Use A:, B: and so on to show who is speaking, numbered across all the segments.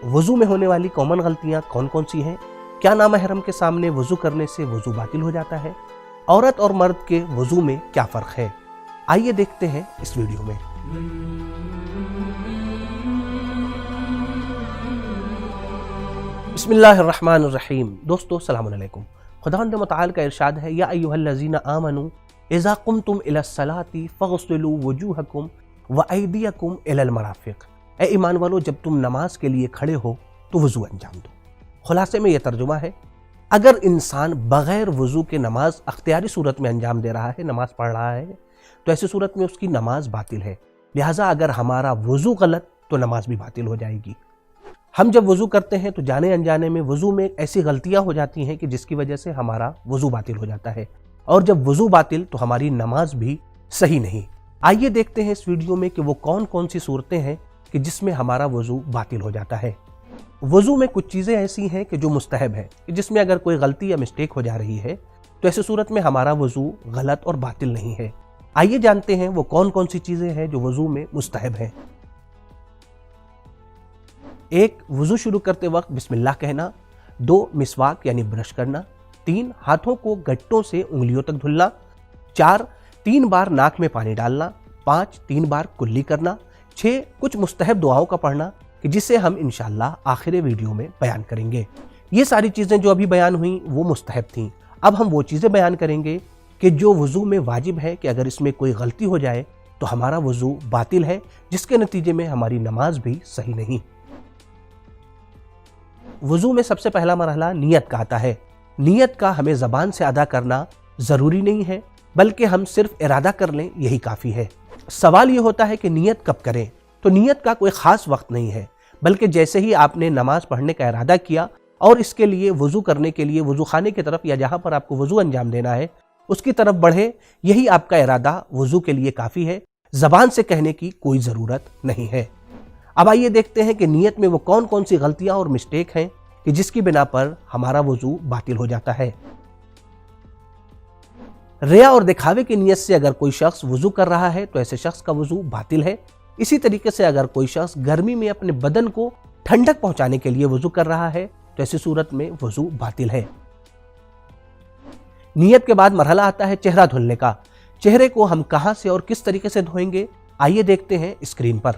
A: वज़ू में होने वाली कॉमन गलतियां कौन कौन सी हैं, क्या नामहरम के सामने वज़ू करने से वज़ू बातिल हो जाता है, औरत और मर्द के वज़ू में क्या फ़र्क है, आइए देखते हैं इस वीडियो में। बिस्मिल्लाहिर्रहमानिर्रहीम। दोस्तों सलाम अलैकुम। खुदावंद मुतआल का इरशाद है, या अय्युहल्लज़ीना आमनू इज़ा कुमतुम इलस्सलाति फ़ग़सिलू वजूहकुम व अयदियकुम इलल मराफ़िक़। ए ईमान वालो, जब तुम नमाज के लिए खड़े हो तो वज़ू अंजाम दो। खुलासे में यह तर्जुमा है, अगर इंसान बग़ैर वज़ू के नमाज अख्तियारी सूरत में अंजाम दे रहा है, नमाज पढ़ रहा है, तो ऐसी सूरत में उसकी नमाज बातिल है। लिहाजा अगर हमारा वज़ू गलत तो नमाज भी बातिल हो जाएगी। हम जब वज़ू करते हैं तो जाने अनजाने में वज़ू में ऐसी गलतियां हो जाती हैं कि जिसकी वजह से हमारा वज़ू बातिल हो जाता है, और जब वज़ू बातिल तो हमारी नमाज भी सही नहीं। आइए देखते हैं इस वीडियो में कि वो कौन कौन सी सूरतें हैं कि जिसमें हमारा वज़ू बातिल हो जाता है। वज़ू में कुछ चीज़ें ऐसी हैं कि जो मुस्तहब है, कि जिसमें अगर कोई गलती या मिस्टेक हो जा रही है तो ऐसी सूरत में हमारा वज़ू गलत और बातिल नहीं है। आइए जानते हैं वो कौन कौन सी चीज़ें हैं जो वज़ू में मुस्तहब हैं। 1. वज़ू शुरू करते वक्त बिस्मिल्लाह कहना। 2. मिसवाक यानी ब्रश करना। 3. हाथों को गट्टों से उंगलियों तक धुलना। 4. 3 बार नाक में पानी डालना। 5. 3 बार कुल्ली करना। 6. कुछ मुस्तहब दुआओं का पढ़ना कि जिसे हम इंशाअल्लाह आखिरी वीडियो में बयान करेंगे। ये सारी चीज़ें जो अभी बयान हुई वो मुस्तहब थीं। अब हम वो चीज़ें बयान करेंगे कि जो वज़ू में वाजिब है कि अगर इसमें कोई गलती हो जाए तो हमारा वज़ू बातिल है, जिसके नतीजे में हमारी नमाज भी सही नहीं। वज़ू में सबसे पहला मरहला नियत का आता है। नियत का हमें ज़बान से अदा करना ज़रूरी नहीं है, बल्कि हम सिर्फ इरादा कर लें यही काफ़ी है। सवाल ये होता है कि नियत कब करें, तो नियत का कोई ख़ास वक्त नहीं है, बल्कि जैसे ही आपने नमाज पढ़ने का इरादा किया और इसके लिए वज़ू करने के लिए वज़ू खाने की तरफ या जहाँ पर आपको वज़ू अंजाम देना है उसकी तरफ बढ़े, यही आपका इरादा वज़ू के लिए काफ़ी है। ज़बान से कहने की कोई ज़रूरत नहीं है। अब आइए देखते हैं कि नियत में वो कौन कौन सी गलतियाँ और मिस्टेक हैं कि जिसकी बिना पर हमारा वज़ू बातिल हो जाता है। रिया और दिखावे की नियत से अगर कोई शख्स वज़ू कर रहा है तो ऐसे शख्स का वज़ू बातिल है। इसी तरीके से अगर कोई शख्स गर्मी में अपने बदन को ठंडक पहुंचाने के लिए वज़ू कर रहा है तो ऐसी सूरत में वज़ू बातिल है। नियत के बाद मरहला आता है चेहरा धुलने का। चेहरे को हम कहां से और किस तरीके से धोएंगे, आइए देखते हैं स्क्रीन पर।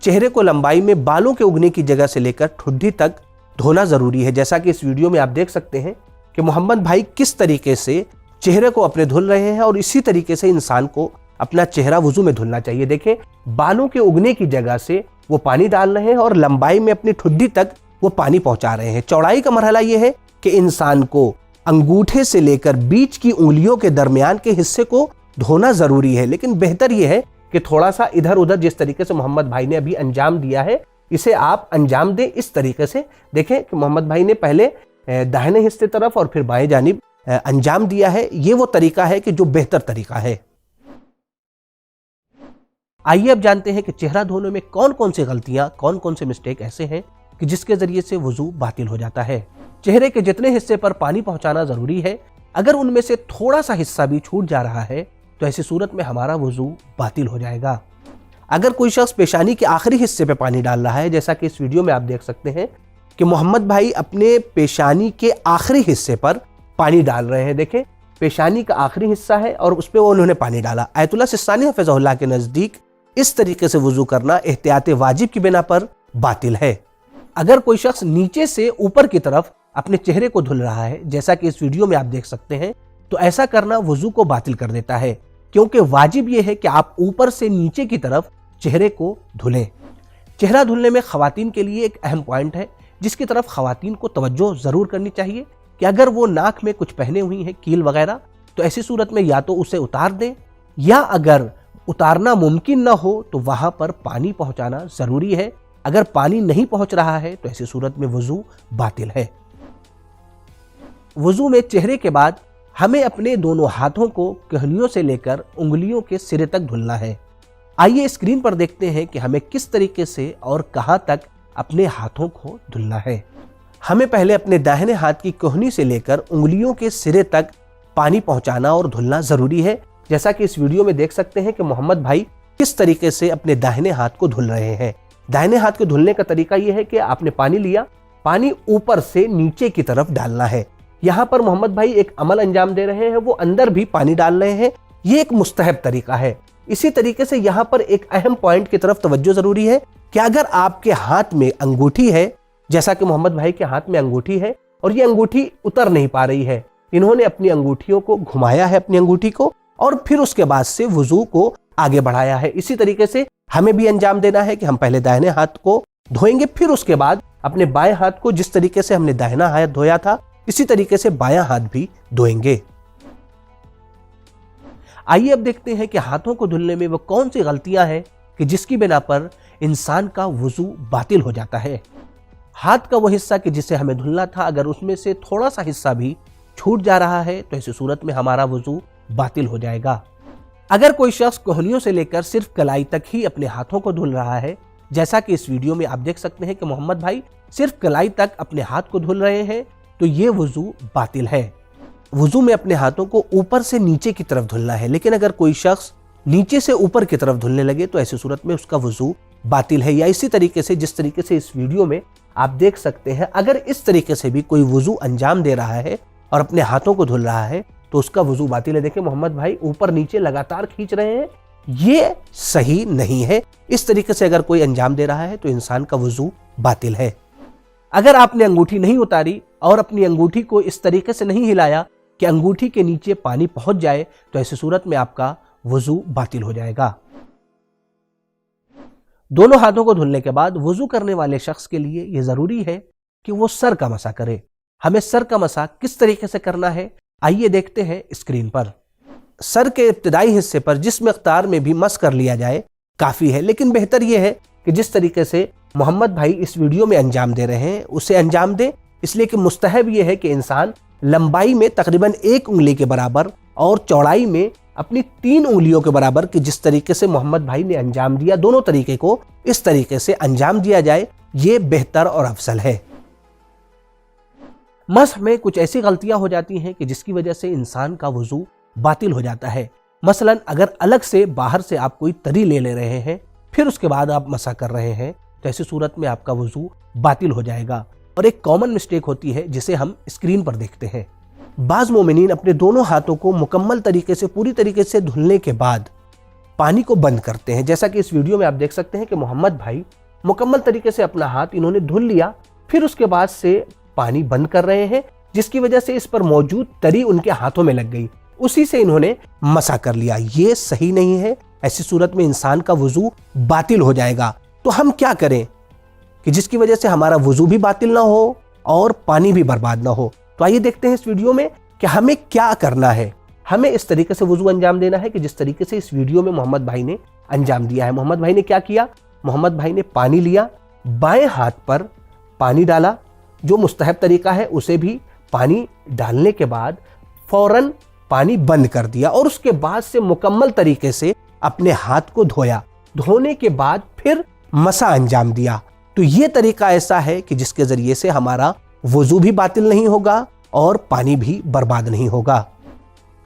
A: चेहरे को लंबाई में बालों के उगने की जगह से लेकर ठुड्डी तक धोना ज़रूरी है। जैसा कि इस वीडियो में आप देख सकते हैं कि मोहम्मद भाई किस तरीके से चेहरे को अपने धुल रहे हैं, और इसी तरीके से इंसान को अपना चेहरा वज़ू में धुलना चाहिए। देखें, बालों के उगने की जगह से वो पानी डाल रहे हैं और लंबाई में अपनी ठुड्डी तक वो पानी पहुंचा रहे हैं। चौड़ाई का मरहला ये है कि इंसान को अंगूठे से लेकर बीच की उंगलियों के दरमियान के हिस्से को धोना ज़रूरी है, लेकिन बेहतर ये है कि थोड़ा सा इधर उधर जिस तरीके से मोहम्मद भाई ने अभी अंजाम दिया है इसे आप अंजाम दें इस तरीके से। देखें कि मोहम्मद भाई ने पहले दाहिने हिस्से तरफ और फिर बाएं जानिब अंजाम दिया है। ये वो तरीका है कि जो बेहतर तरीका है। आइए अब जानते हैं कि चेहरा धोने में कौन कौन सी गलतियां, कौन कौन से मिस्टेक ऐसे हैं कि जिसके जरिए से वज़ू बातिल हो जाता है। चेहरे के जितने हिस्से पर पानी पहुंचाना ज़रूरी है, अगर उनमें से थोड़ा सा हिस्सा भी छूट जा रहा है तो ऐसी सूरत में हमारा वज़ू बातिल हो जाएगा। अगर कोई शख्स पेशानी के आखिरी हिस्से पे पानी डाल रहा है, जैसा कि इस वीडियो में आप देख सकते हैं कि मोहम्मद भाई अपने पेशानी के आखिरी हिस्से पर पानी डाल रहे हैं। देखें, पेशानी का आखिरी हिस्सा है और उस पर उन्होंने पानी डाला। आयतुल्लाह सिस्तानी हफ़िज़हुल्लाह के नज़दीक इस तरीके से वज़ू करना एहतियात वाजिब की बिना पर बातिल है। अगर कोई शख्स नीचे से ऊपर की तरफ अपने चेहरे को धुल रहा है, जैसा कि इस वीडियो में आप देख सकते हैं, तो ऐसा करना वज़ू को बातिल कर देता है, क्योंकि वाजिब यह है कि आप ऊपर से नीचे की तरफ चेहरे को धुलें। चेहरा धुलने में ख़वातीन के लिए एक अहम पॉइंट है जिसकी तरफ ख़वातीन को तवज्जो ज़रूर करनी चाहिए कि अगर वो नाक में कुछ पहने हुई हैं, कील वगैरह, तो ऐसी सूरत में या तो उसे उतार दें, या अगर उतारना मुमकिन ना हो तो वहां पर पानी पहुंचाना ज़रूरी है। अगर पानी नहीं पहुंच रहा है तो ऐसी सूरत में वज़ू बातिल है। वज़ू में चेहरे के बाद हमें अपने दोनों हाथों को कहलियों से लेकर उंगलियों के सिरे तक धुलना है। आइए स्क्रीन पर देखते हैं कि हमें किस तरीके से और कहां तक अपने हाथों को धुलना है। हमें पहले अपने दाहिने हाथ की कोहनी से लेकर उंगलियों के सिरे तक पानी पहुंचाना और धुलना ज़रूरी है। जैसा कि इस वीडियो में देख सकते हैं कि मोहम्मद भाई किस तरीके से अपने दाहिने हाथ को धुल रहे हैं। दाहिने हाथ के धुलने का तरीका यह है कि आपने पानी लिया, पानी ऊपर से नीचे की तरफ डालना है। यहां पर मोहम्मद भाई एक अमल अंजाम दे रहे हैं, वो अंदर भी पानी डाल रहे हैं। ये एक मुस्तहब तरीका है। इसी तरीके से यहां पर एक अहम पॉइंट की तरफ तवज्जो जरूरी है कि अगर आपके हाथ में अंगूठी है, जैसा कि मोहम्मद भाई के हाथ में अंगूठी है और ये अंगूठी उतर नहीं पा रही है, इन्होंने अपनी अंगूठियों को घुमाया है, अपनी अंगूठी को, और फिर उसके बाद से वुजू को आगे बढ़ाया है। इसी तरीके से हमें भी अंजाम देना है कि हम पहले दाहिने हाथ को धोएंगे, फिर उसके बाद अपने बाएं हाथ को, जिस तरीके से हमने दाहिना हाथ धोया था इसी तरीके से बायां हाथ भी धोएंगे। आइए अब देखते हैं कि हाथों को धुलने में वो कौन सी गलतियां हैं कि जिसकी बिना पर इंसान का वुजू बातिल हो जाता है। हाथ का वो हिस्सा कि जिसे हमें धुलना था, अगर उसमें से थोड़ा सा हिस्सा भी छूट जा रहा है तो ऐसी सूरत में हमारा वुजू बातिल हो जाएगा। अगर कोई शख्स कोहनियों से लेकर सिर्फ कलाई तक ही अपने हाथों को धुल रहा है, जैसा कि इस वीडियो में आप देख सकते हैं कि मोहम्मद भाई सिर्फ कलाई तक अपने हाथ को धुल रहे हैं, तो ये वुजू बातिल है। वुजू में अपने हाथों को ऊपर से नीचे की तरफ धुलना है, लेकिन अगर कोई शख्स नीचे से ऊपर की तरफ धुलने लगे तो ऐसी सूरत में उसका वुजू बातिल है। या इसी तरीके से जिस तरीके से इस वीडियो में आप देख सकते हैं, अगर इस तरीके से भी कोई वुजू अंजाम दे रहा है और अपने हाथों को धुल रहा है तो उसका वुजू बातिल है। देखिए मोहम्मद भाई ऊपर नीचे लगातार खींच रहे हैं, ये सही नहीं है। इस तरीके से अगर कोई अंजाम दे रहा है तो इंसान का वुजू बातिल है। अगर आपने अंगूठी नहीं उतारी और अपनी अंगूठी को इस तरीके से नहीं हिलाया कि अंगूठी के नीचे पानी पहुंच जाए तो ऐसी सूरत में आपका वुजू बातिल हो जाएगा। दोनों हाथों को धुलने के बाद वुजू करने वाले शख्स के लिए यह जरूरी है कि वो सर का मसा करे। हमें सर का मसा किस तरीके से करना है, आइए देखते हैं स्क्रीन पर। सर के इब्तिदाई हिस्से पर जिस मिक़दार में भी मस कर लिया जाए काफी है, लेकिन बेहतर यह है कि जिस तरीके से मोहम्मद भाई इस वीडियो में अंजाम दे रहे हैं उसे अंजाम दे, इसलिए कि मुस्तहब यह है कि इंसान लंबाई में तकरीबन 1 उंगली के बराबर और चौड़ाई में अपनी 3 उंगलियों के बराबर कि जिस तरीके से मोहम्मद भाई ने अंजाम दिया, दोनों तरीके को इस तरीके से अंजाम दिया जाए, ये बेहतर और अफजल है। मस्ह में कुछ ऐसी गलतियां हो जाती हैं कि जिसकी वजह से इंसान का वुजू बातिल हो जाता है। मसलन अगर अलग से बाहर से आप कोई तरी ले रहे हैं फिर उसके बाद आप मसा कर रहे हैं तो ऐसी सूरत में आपका वुजू बातिल हो जाएगा। और एक कॉमन मिस्टेक होती है जिसे हम स्क्रीन पर देखते हैं। बाज़ मोमिनीन अपने दोनों हाथों को मुकम्मल तरीके से, पूरी तरीके से धुलने के बाद पानी को बंद करते हैं। जैसा कि इस वीडियो में आप देख सकते हैं कि मोहम्मद भाई मुकम्मल तरीके से अपना हाथ इन्होंने धुल लिया, फिर उसके बाद से पानी बंद कर रहे हैं, जिसकी वजह से इस पर मौजूद तरी उनके हाथों में लग गई, उसी से इन्होंने मसा कर लिया। ये सही नहीं है। ऐसी सूरत में इंसान का वुजू बातिल हो जाएगा। तो हम क्या करें कि जिसकी वजह से हमारा वुजू भी बातिल ना हो और पानी भी बर्बाद ना हो। तो आइए देखते हैं इस वीडियो में कि हमें क्या करना है। हमें इस तरीके से वुजू अंजाम देना है कि जिस तरीके से इस वीडियो में मोहम्मद भाई ने अंजाम दिया है। मोहम्मद भाई ने क्या किया, मोहम्मद भाई ने पानी लिया, बाएं हाथ पर पानी डाला, जो मुस्तहब तरीका है उसे भी पानी डालने के बाद फौरन पानी बंद कर दिया और उसके बाद से मुकम्मल तरीके से अपने हाथ को धोया। धोने के बाद फिर मसा अंजाम दिया। तो ये तरीका ऐसा है कि जिसके जरिए से हमारा वुजू भी बातिल नहीं होगा और पानी भी बर्बाद नहीं होगा।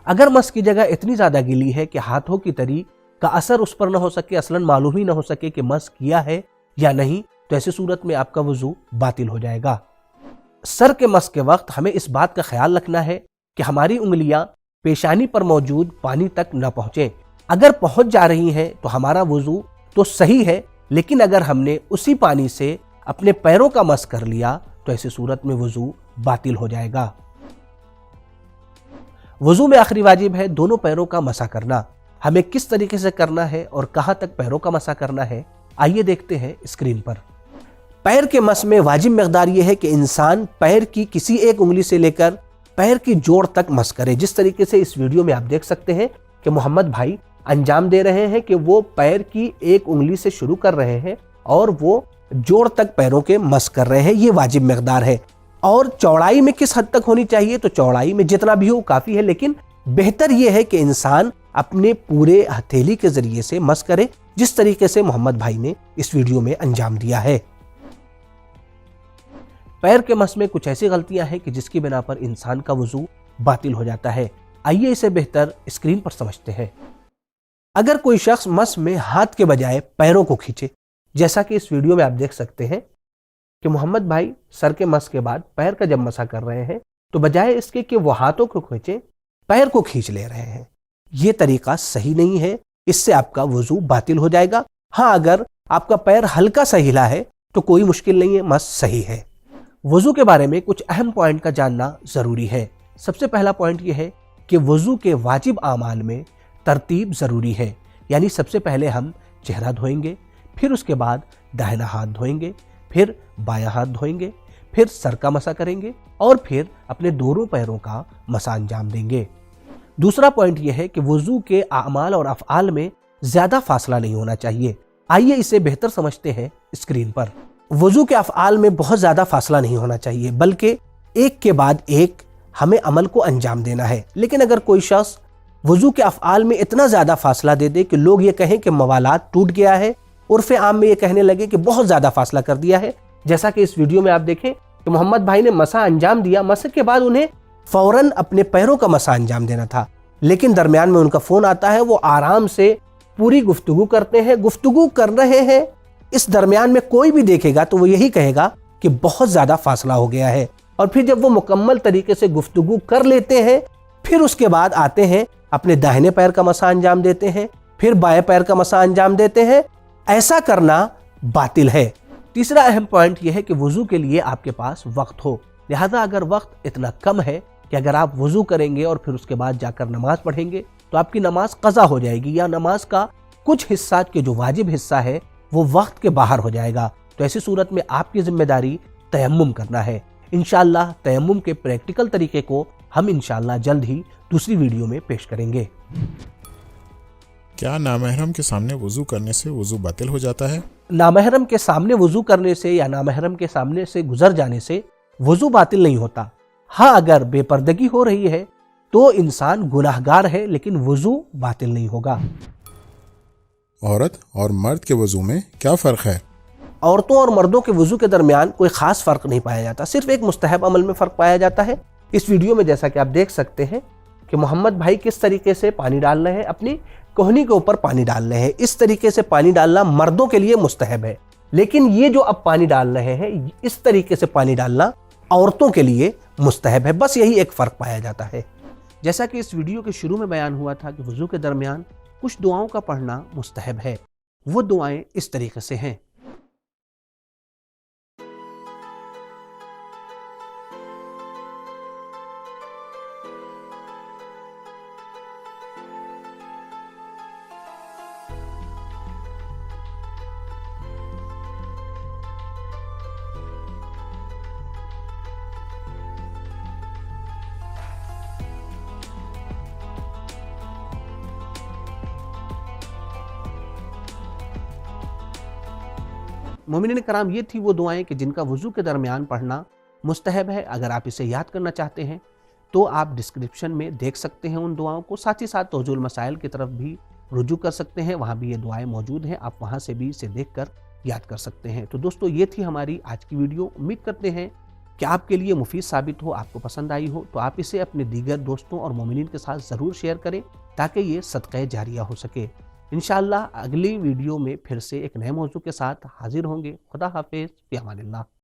A: अगर मस की जगह इतनी ज्यादा गीली है कि हाथों की तरी का असर उस पर न हो सके, असलन मालूम ही न हो सके कि मस किया है या नहीं, तो ऐसी सूरत में आपका वुजू बातिल हो जाएगा। सर के मस के वक्त हमें इस बात का ख्याल रखना है कि हमारी उंगलियां पेशानी पर मौजूद पानी तक न पहुंचे। अगर पहुंच जा रही हैं तो हमारा वुजू तो सही है, लेकिन अगर हमने उसी पानी से अपने पैरों का मस कर लिया तो ऐसी सूरत में वुजू बातिल हो जाएगा। वुजू में आखिरी वाजिब है दोनों पैरों का मसा करना। हमें किस तरीके से करना है और कहां तक पैरों का मसा करना है, आइए देखते हैं स्क्रीन पर। पैर के मस में वाजिब मिक़दार यह है कि इंसान पैर की किसी एक उंगली से लेकर पैर की जोड़ तक मस करे। जिस तरीके से इस वीडियो में आप देख सकते हैं कि मोहम्मद भाई अंजाम दे रहे हैं कि वो पैर की एक उंगली से शुरू कर रहे हैं और वो जोड़ तक पैरों के मस कर रहे हैं। ये वाजिब मिक़दार है। और चौड़ाई में किस हद तक होनी चाहिए, तो चौड़ाई में जितना भी हो काफी है, लेकिन बेहतर यह है कि इंसान अपने पूरे हथेली के जरिए से मस करे, जिस तरीके से मोहम्मद भाई ने इस वीडियो में अंजाम दिया है। पैर के मस में कुछ ऐसी गलतियां हैं कि जिसकी बिना पर इंसान का वुजू बातिल हो जाता है। आइए इसे बेहतर स्क्रीन पर समझते हैं। अगर कोई शख्स मस में हाथ के बजाय पैरों को खींचे, जैसा कि इस वीडियो में आप देख सकते हैं कि मोहम्मद भाई सर के मस के बाद पैर का जब मसा कर रहे हैं तो बजाय इसके कि वो हाथों को खींचे, पैर को खींच ले रहे हैं। ये तरीका सही नहीं है, इससे आपका वुजू बातिल हो जाएगा। हाँ, अगर आपका पैर हल्का सा हिला है तो कोई मुश्किल नहीं है, मस सही है। वुजू के बारे में कुछ अहम पॉइंट का जानना जरूरी है। सबसे पहला पॉइंट यह है कि वुजू के वाजिब आमाल में तरतीब जरूरी है, यानी सबसे पहले हम चेहरा धोएंगे, फिर उसके बाद दाहिना हाथ धोएंगे, फिर बायां हाथ धोएंगे, फिर सर का मसा करेंगे और फिर अपने दोनों पैरों का मसा अंजाम देंगे। दूसरा पॉइंट यह है कि वुजू के आमाल और अफआल में ज्यादा फासला नहीं होना चाहिए। आइए इसे बेहतर समझते हैं स्क्रीन पर। वुजू के अफआल में बहुत ज्यादा फासला नहीं होना चाहिए, बल्कि एक के बाद एक हमें अमल को अंजाम देना है। लेकिन अगर कोई शख्स वुजू के अफआल में इतना ज्यादा फासला दे दे कि लोग ये कहें कि मवालात टूट गया है, उर्फ़े आम में ये कहने लगे कि बहुत ज्यादा फासला कर दिया है, जैसा कि इस वीडियो में आप देखें कि मोहम्मद भाई ने मसा अंजाम दिया, मसा के बाद उन्हें फौरन अपने पैरों का मसा अंजाम देना था, लेकिन दरमियान में उनका फोन आता है। वो आराम से पूरी गुफ्तगू करते हैं, गुफ्तगू कर रहे हैं। इस दरमियान में कोई भी देखेगा तो वो यही कहेगा कि बहुत ज्यादा फासला हो गया है। और फिर जब वो मुकम्मल तरीके से गुफ्तगू कर लेते हैं, फिर उसके बाद आते हैं अपने दाहिने पैर का मसा अंजाम देते हैं, फिर बाएं पैर का मसा अंजाम देते हैं। ऐसा करना बातिल है। तीसरा अहम पॉइंट यह है कि वुजू के लिए आपके पास वक्त हो। लिहाजा अगर वक्त इतना कम है कि अगर आप वुजू करेंगे और फिर उसके बाद जाकर नमाज पढ़ेंगे तो आपकी नमाज कज़ा हो जाएगी, या नमाज का कुछ हिस्सा के जो वाजिब हिस्सा है वो वक्त के बाहर हो जाएगा। तो ऐसी सूरत में आपकी जिम्मेदारी तयम्मुम करना है। इंशाअल्लाह तयम्मुम के प्रैक्टिकल तरीके को हम इंशाअल्लाह जल्द ही दूसरी वीडियो में पेश करेंगे।
B: क्या नामहरम के सामने वुजू करने से वुजू बातिल हो जाता है?
A: नामहरम के सामने वुजू करने से या नामहरम के सामने से गुजर जाने से वुजू बातिल नहीं होता। हाँ, अगर बेपर्दगी हो रही है तो इंसान गुनाहगार है, लेकिन वुजू बातिल नहीं होगा।
B: औरत और मर्द के वुजू में क्या फ़र्क है?
A: औरतों और मर्दों के वुजू के दरमियान कोई खास फ़र्क नहीं पाया जाता, सिर्फ एक मुस्तहब अमल में फ़र्क पाया जाता है। इस वीडियो में जैसा कि आप देख सकते हैं कि मोहम्मद भाई किस तरीके से पानी डाल रहे हैं, अपनी कोहनी के ऊपर पानी डाल रहे हैं। इस तरीके से पानी डालना मर्दों के लिए मुस्तहब है, लेकिन ये जो अब पानी डाल रहे हैं इस तरीके से पानी डालना औरतों के लिए मुस्तहब है। बस यही एक फ़र्क पाया जाता है। जैसा कि इस वीडियो के शुरू में बयान हुआ था कि वुजू के दरमियान कुछ दुआओं का पढ़ना मुस्तहब है। वो दुआएं इस तरीके से हैं। मोमिनीन कराम, ये थी वो दुआएं कि जिनका वुजू के दरमियान पढ़ना मुस्तहब है। अगर आप इसे याद करना चाहते हैं तो आप डिस्क्रिप्शन में देख सकते हैं उन दुआओं को। साथ ही साथ तौजुल मसाइल की तरफ भी रुजू कर सकते हैं, वहाँ भी ये दुआएं मौजूद हैं, आप वहाँ से भी इसे देखकर याद कर सकते हैं। तो दोस्तों, ये थी हमारी आज की वीडियो। उम्मीद करते हैं कि आपके लिए मुफीद साबित हो, आपको पसंद आई हो। तो आप इसे अपने दीगर दोस्तों और मोमिनीन के साथ ज़रूर शेयर करें ताकि ये सदक़े जारिया हो सके। इंशाअल्लाह अगली वीडियो में फिर से एक नए मौजू के साथ हाजिर होंगे। खुदा हाफिज़, फ़ी अमानिल्लाह।